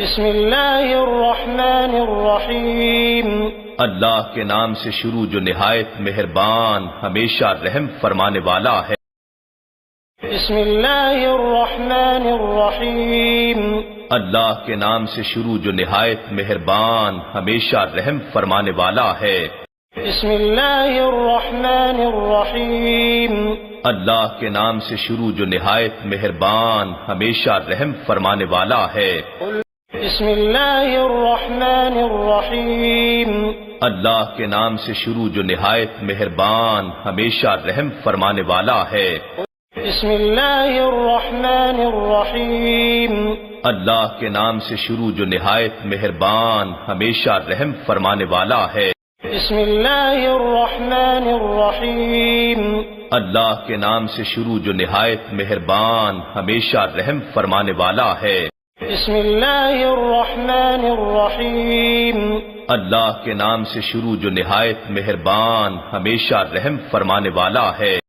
بسم اللہ الرحمن الرحیم اللہ کے نام سے شروع جو نہایت مہربان ہمیشہ رحم فرمانے والا ہے۔ بسم اللہ الرحمن الرحیم اللہ کے نام سے شروع جو نہایت مہربان ہمیشہ رحم فرمانے والا ہے۔ بسم اللہ الرحمن الرحیم اللہ کے نام سے شروع جو نہایت مہربان ہمیشہ رحم فرمانے والا ہے۔ بسم اللہ الرحمن الرحیم اللہ کے نام سے شروع جو نہایت مہربان ہمیشہ رحم فرمانے والا ہے۔ بسم اللہ الرحمن الرحیم اللہ کے نام سے شروع جو نہایت مہربان ہمیشہ رحم فرمانے والا ہے۔ بسم اللہ الرحمن الرحیم اللہ کے نام سے شروع جو نہایت مہربان ہمیشہ رحم فرمانے والا ہے۔ بسم اللہ الرحمن الرحیم اللہ کے نام سے شروع جو نہایت مہربان ہمیشہ رحم فرمانے والا ہے۔